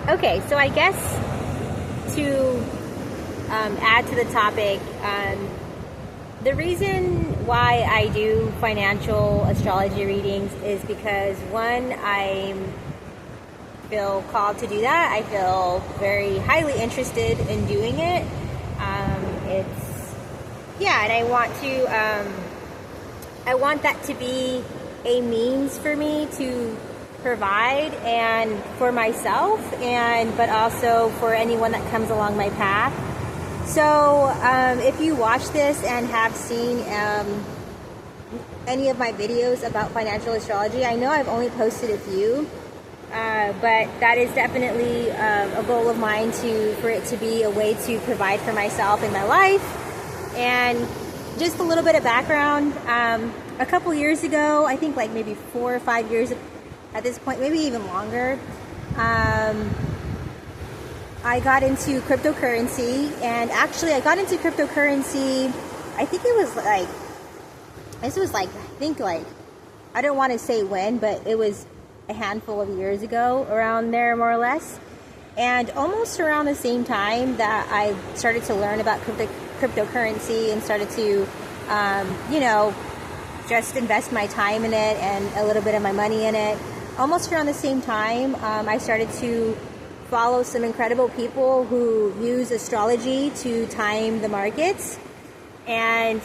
Okay, so I guess to add to the topic, the reason why I do financial astrology readings is because, one, I feel called to do that. I feel very highly interested in doing it. And I want that to be a means for me to provide and for myself, but also for anyone that comes along my path. So if you watch this and have seen any of my videos about financial astrology, I know I've only posted a few, but that is definitely a goal of mine for it to be a way to provide for myself in my life. And just a little bit of background, a couple years ago, I think like maybe 4 or 5 years at this point, maybe even longer, I got into cryptocurrency. And actually I got into cryptocurrency, I don't want to say when, but it was a handful of years ago, around there more or less. And almost around the same time that I started to learn about cryptocurrency and started to, just invest my time in it and a little bit of my money in it. Almost around the same time, I started to follow some incredible people who use astrology to time the markets. And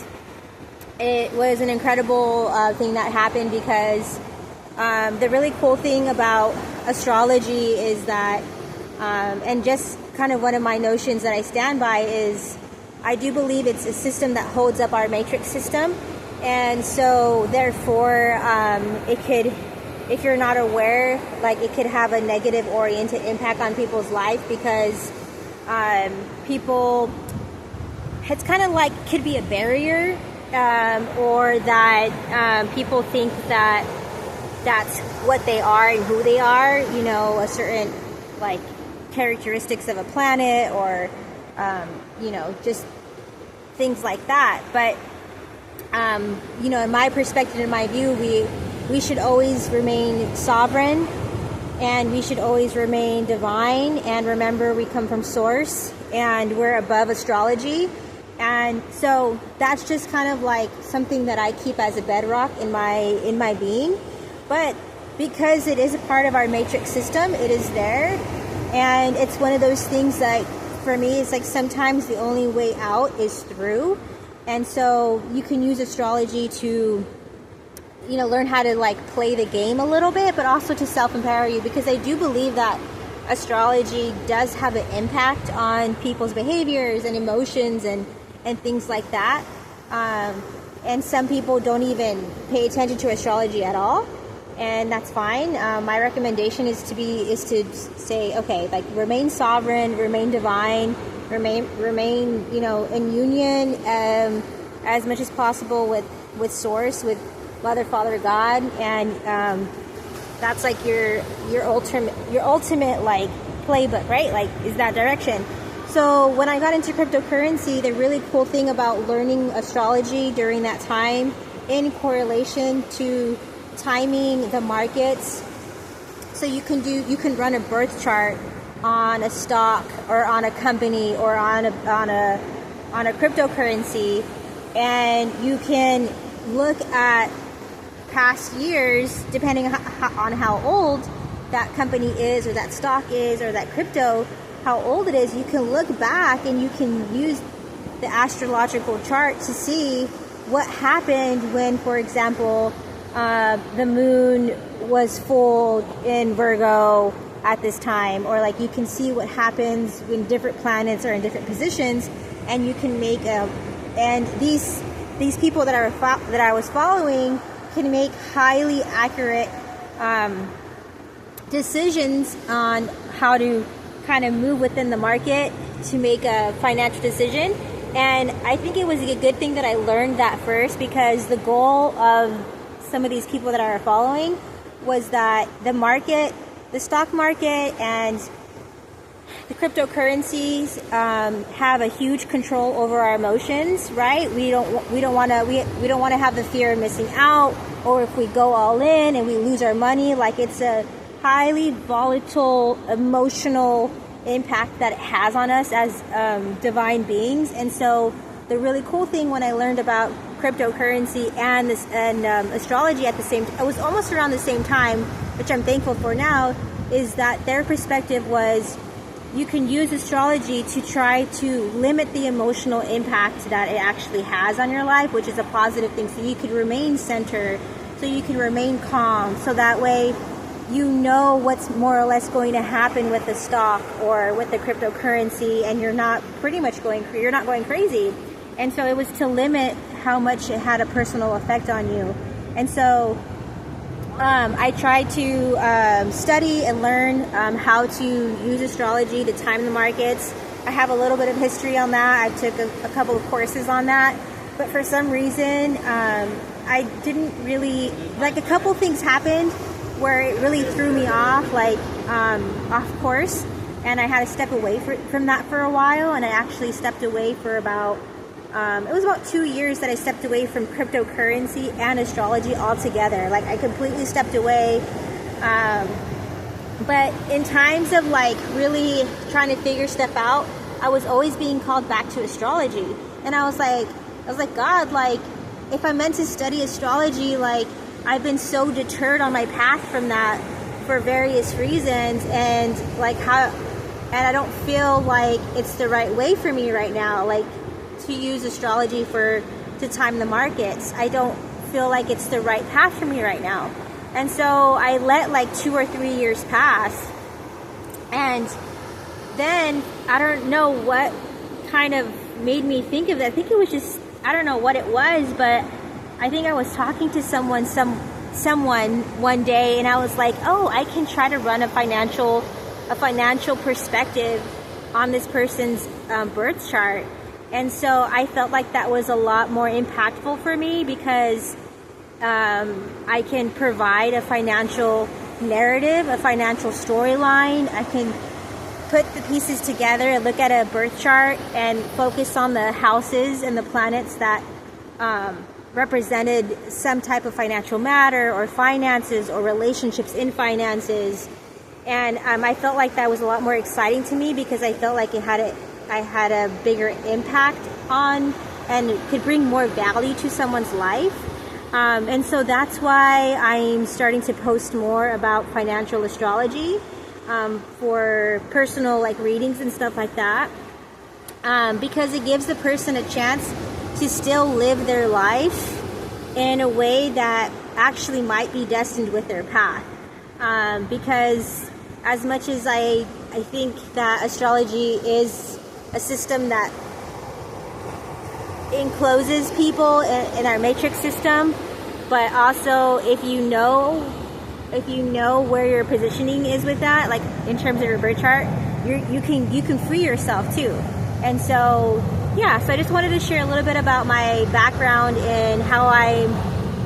it was an incredible thing that happened because the really cool thing about astrology is that, and just kind of one of my notions that I stand by is, I do believe it's a system that holds up our matrix system. And so therefore, it could, if you're not aware, it could have a negative oriented impact on people's life because it's kind of like, could be a barrier, or that people think that that's what they are and who they are, a certain characteristics of a planet or, just things like that. But, in my perspective, in my view, we should always remain sovereign and we should always remain divine. And remember, we come from source and we're above astrology. And so that's just kind of like something that I keep as a bedrock in my being. But because it is a part of our matrix system, it is there. And it's one of those things that, for me, it's like sometimes the only way out is through. And so you can use astrology to, learn how to play the game a little bit, but also to self-empower you, because I do believe that astrology does have an impact on people's behaviors and emotions and things like that. And some people don't even pay attention to astrology at all. And that's fine. My recommendation is to say, okay, remain sovereign, remain divine, remain, in union, as much as possible with source, with Mother, Father, God. And, that's your ultimate playbook, right? Is that direction. So when I got into cryptocurrency, the really cool thing about learning astrology during that time in correlation to timing the markets, so you can run a birth chart on a stock or on a company or on a cryptocurrency, and you can look at past years depending on how old that company is or that stock is or that crypto, how old it is. You can look back and you can use the astrological chart to see what happened when, for example, the moon was full in Virgo at this time, or you can see what happens when different planets are in different positions, and you can make and these people that I was following can make highly accurate decisions on how to kind of move within the market to make a financial decision. And I think it was a good thing that I learned that first, because the goal of some of these people that I were following was that the stock market and the cryptocurrencies have a huge control over our emotions, right? We don't want to have the fear of missing out, or if we go all in and we lose our money, it's highly volatile emotional impact that it has on us as divine beings. And so the really cool thing when I learned about cryptocurrency and astrology at the same time, it was almost around the same time, which I'm thankful for now, is that their perspective was you can use astrology to try to limit the emotional impact that it actually has on your life, which is a positive thing. So you can remain centered, so you can remain calm, so that way you know what's more or less going to happen with the stock or with the cryptocurrency, and you're not going crazy. And so it was to limit how much it had a personal effect on you. And so I tried to study and learn how to use astrology to time the markets. I have a little bit of history on that. I took a couple of courses on that. But for some reason, I didn't really, like, a couple things happened where it really threw me off, off course. And I had to step away from that for a while. And I actually stepped away for about, it was about 2 years that I stepped away from cryptocurrency and astrology altogether. Like, I completely stepped away. But in times of really trying to figure stuff out, I was always being called back to astrology. And I was like, God, if I'm meant to study astrology, I've been so deterred on my path from that for various reasons, and I don't feel like it's the right way for me right now, to use astrology to time the markets. I don't feel like it's the right path for me right now. And so I let 2 or 3 years pass, and then I don't know what kind of made me think of that. I think it was just, I don't know what it was, but I think I was talking to someone one day, and I was like, oh, I can try to run a financial perspective on this person's birth chart. And so I felt like that was a lot more impactful for me, because I can provide a financial narrative, a financial storyline. I can put the pieces together and look at a birth chart and focus on the houses and the planets that represented some type of financial matter or finances or relationships in finances. And I felt like that was a lot more exciting to me, because I felt like I had a bigger impact on and could bring more value to someone's life. And so that's why I'm starting to post more about financial astrology for personal readings and stuff like that, because it gives the person a chance to still live their life in a way that actually might be destined with their path. Because as much as I think that astrology is a system that encloses people in our matrix system, but also if you know where your positioning is with that, in terms of your birth chart, you can free yourself too. And so so I just wanted to share a little bit about my background and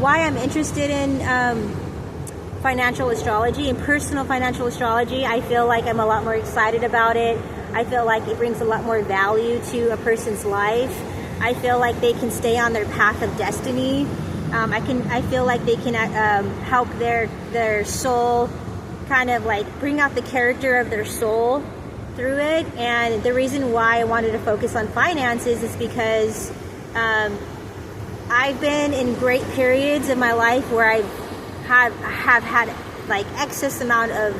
why I'm interested in financial astrology and personal financial astrology. I feel like I'm a lot more excited about it. I feel like it brings a lot more value to a person's life. I feel like they can stay on their path of destiny. I feel like they can help their soul kind of bring out the character of their soul through it. And the reason why I wanted to focus on finances is because I've been in great periods of my life where I have had excess amount of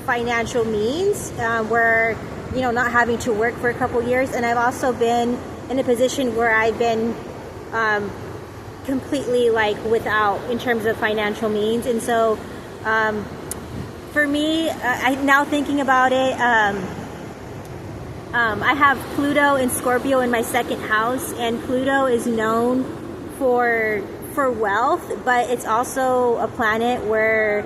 financial means, where not having to work for a couple years. And I've also been in a position where I've been completely without in terms of financial means. And so for me, I'm now thinking about it, I have Pluto and Scorpio in my second house, and Pluto is known for wealth, but it's also a planet where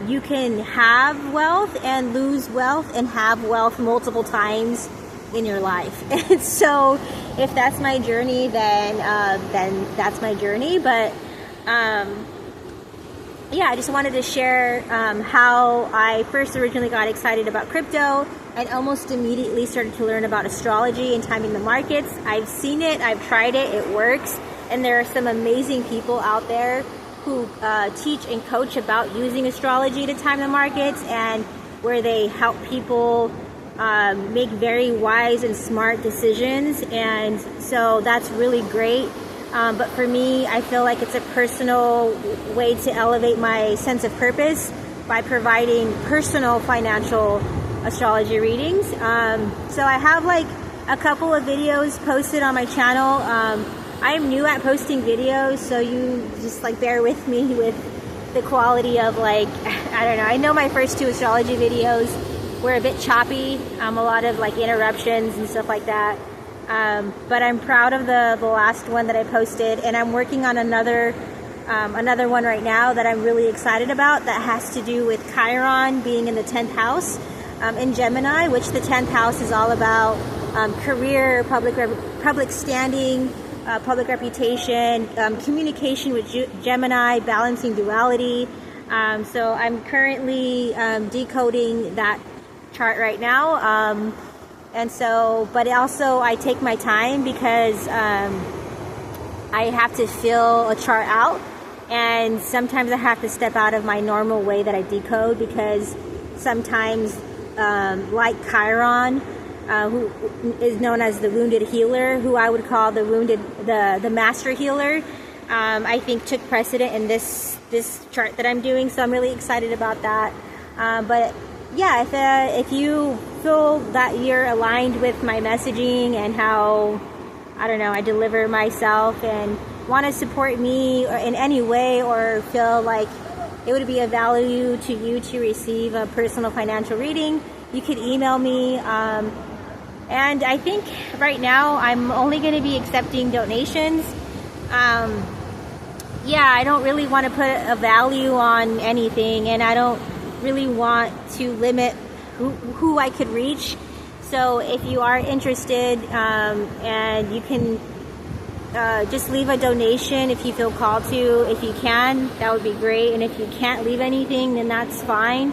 you can have wealth and lose wealth and have wealth multiple times in your life. And so if that's my journey, then that's my journey. But I just wanted to share how I first originally got excited about crypto and almost immediately started to learn about astrology and timing the markets. I've seen it, I've tried it, it works, and there are some amazing people out there who teach and coach about using astrology to time the markets, and where they help people make very wise and smart decisions. And so that's really great. But for me, I feel like it's a personal way to elevate my sense of purpose by providing personal financial astrology readings. So I have like a couple of videos posted on my channel. I'm new at posting videos, so you just like bear with me with the quality of like, I don't know. I know my first 2 astrology videos were a bit choppy, a lot of like interruptions and stuff like that. But I'm proud of the last one that I posted, and I'm working on another one right now that I'm really excited about, that has to do with Chiron being in the 10th house in Gemini, which the 10th house is all about career, public standing, public reputation, communication with Gemini, balancing duality. So I'm currently decoding that chart right now. And so, but also I take my time because I have to fill a chart out, and sometimes I have to step out of my normal way that I decode, because sometimes like Chiron, who is known as the wounded healer, who I would call the master healer, I think took precedent in this chart that I'm doing. So I'm really excited about that. But yeah, if you feel that you're aligned with my messaging and how, I don't know, I deliver myself, and want to support me in any way, or feel like it would be of value to you to receive a personal financial reading, you could email me. And I think right now I'm only going to be accepting donations. Yeah, I don't really want to put a value on anything, and I don't really want to limit who I could reach. So if you are interested, and you can just leave a donation if you feel called to. If you can, that would be great. And if you can't leave anything, then that's fine.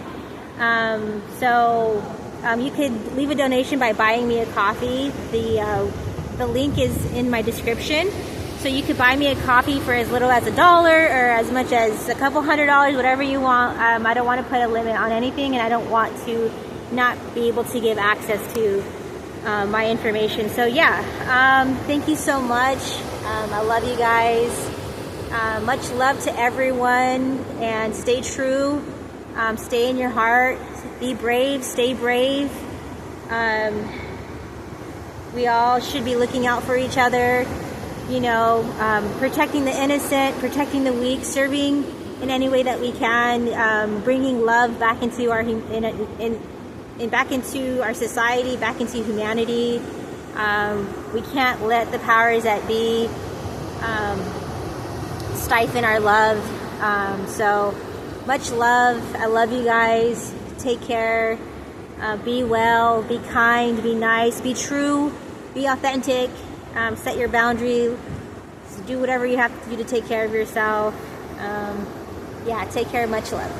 You could leave a donation by buying me a coffee. The link is in my description. So you could buy me a coffee for as little as $1 or as much as a couple $100, whatever you want. I don't want to put a limit on anything, and I don't want to not be able to give access to my information. So yeah, thank you so much. I love you guys. Much love to everyone, and stay true. Stay in your heart. Be brave. Stay brave. We all should be looking out for each other. You know, protecting the innocent, protecting the weak, serving in any way that we can, bringing love back into back into our society, back into humanity. We can't let the powers that be stifle our love. So much love. I love you guys. Take care. Be well. Be kind. Be nice. Be true. Be authentic. Set your boundaries. Do whatever you have to do to take care of yourself. Yeah, take care. Much love.